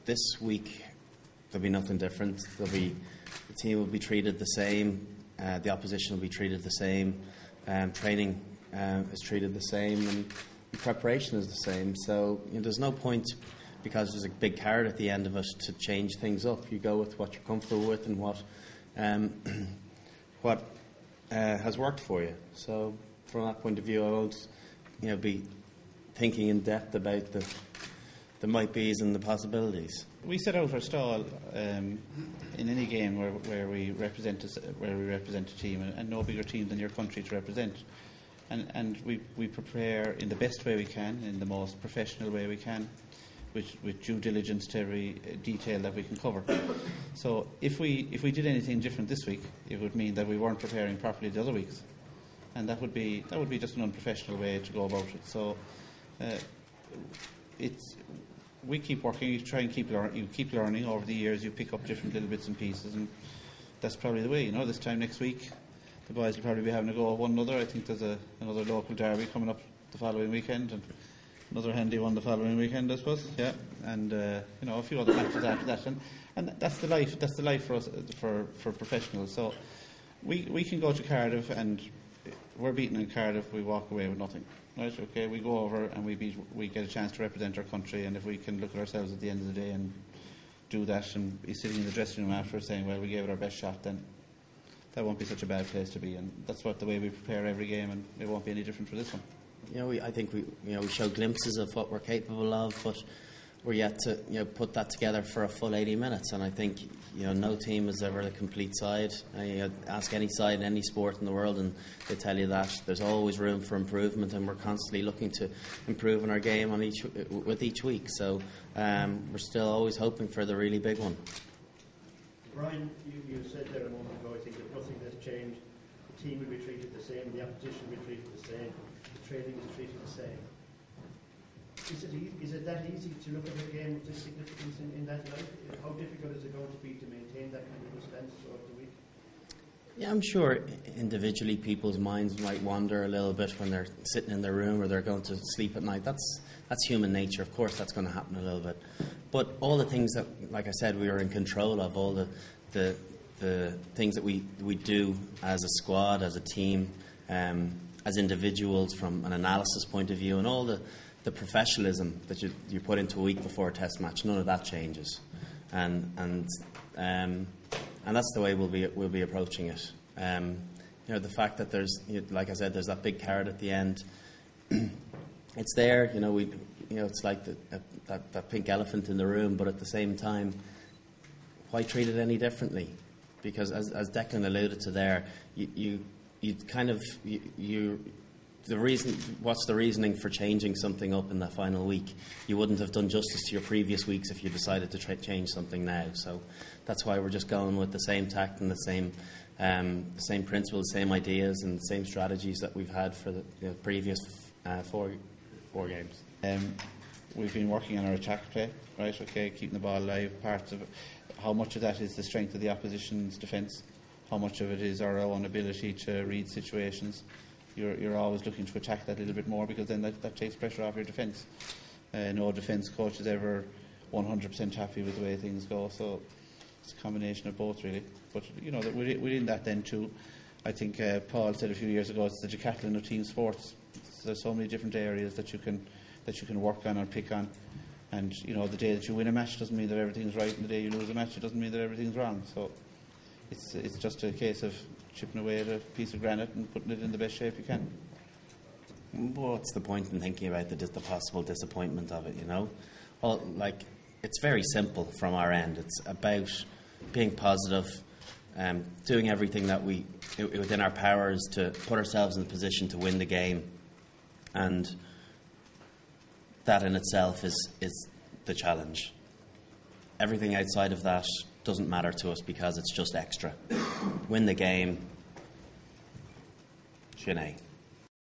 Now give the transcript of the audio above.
this week there'll be nothing different. The team will be treated the same. The opposition will be treated the same. Training is treated the same, and preparation is the same. So there's no point, because there's a big carrot at the end of it, to change things up. You go with what you're comfortable with and what has worked for you. So from that point of view, I won't be thinking in depth about the might-be's and the possibilities. We set out our stall in any game where we represent a team, and no bigger team than your country to represent. And we prepare in the best way we can, in the most professional way we can, with due diligence to every detail that we can cover. So if we did anything different this week, it would mean that we weren't preparing properly the other weeks, and that would be just an unprofessional way to go about it. So we keep working. You try and keep learning over the years. You pick up different little bits and pieces, and that's probably the way. This time next week, the boys will probably be having a go at one another. I think there's another local derby coming up the following weekend, and another handy one the following weekend, I suppose. Yeah, and a few other matches after that, and that's the life. That's the life for us, for professionals. So we can go to Cardiff, and we're beaten in Cardiff. We walk away with nothing. Right? Okay, we go over and we get a chance to represent our country, and if we can look at ourselves at the end of the day and do that, and be sitting in the dressing room after saying, well, we gave it our best shot, then that won't be such a bad place to be. And that's the way we prepare every game, and it won't be any different for this one. I think we show glimpses of what we're capable of, but we're yet to put that together for a full 80 minutes. And I think no team is ever a complete side. Ask any side in any sport in the world, and they tell you that there's always room for improvement, and we're constantly looking to improve in our game with each week. So we're still always hoping for the really big one. Brian, you said there a moment ago, I think that nothing has changed. The team will be treated the same, the opposition will be treated the same, the training is treated the same. Is it that easy to look at a game with this significance in that light? How difficult is it going to be to maintain that kind of suspense throughout the week? Yeah, I'm sure individually people's minds might wander a little bit when they're sitting in their room or they're going to sleep at night. That's human nature. Of course, that's going to happen a little bit. But all the things that, like I said, we are in control of, all the things that we do as a squad, as a team, as individuals from an analysis point of view, and all the professionalism that you put into a week before a test match, none of that changes, and that's the way we'll be approaching it. The fact that there's, like I said, there's that big carrot at the end. It's there. It's like that pink elephant in the room, but at the same time, why treat it any differently? Because as Declan alluded to there, what's the reasoning for changing something up in that final week? You wouldn't have done justice to your previous weeks if you decided to change something now. So that's why we're just going with the same tact and the same principles, same ideas, and the same strategies that we've had for the previous four games. We've been working on our attack play, right? Okay, keeping the ball alive. Parts of it, how much of that is the strength of the opposition's defence? How much of it is our own ability to read situations? You're always looking to attack that a little bit more, because then that takes pressure off your defence. No defence coach is ever 100% happy with the way things go, so it's a combination of both, really. But that within that then too, I think Paul said a few years ago, it's the decathlon of team sports. There's so many different areas that you can work on or pick on, and the day that you win a match doesn't mean that everything's right, and the day you lose a match it doesn't mean that everything's wrong. So it's just a case of chipping away at a piece of granite and putting it in the best shape you can. What's the point in thinking about the possible disappointment of it, Well, it's very simple from our end. It's about being positive, doing everything that within our powers to put ourselves in a position to win the game, and that in itself is the challenge. Everything outside of that doesn't matter to us, because it's just extra. Win the game, Sinead.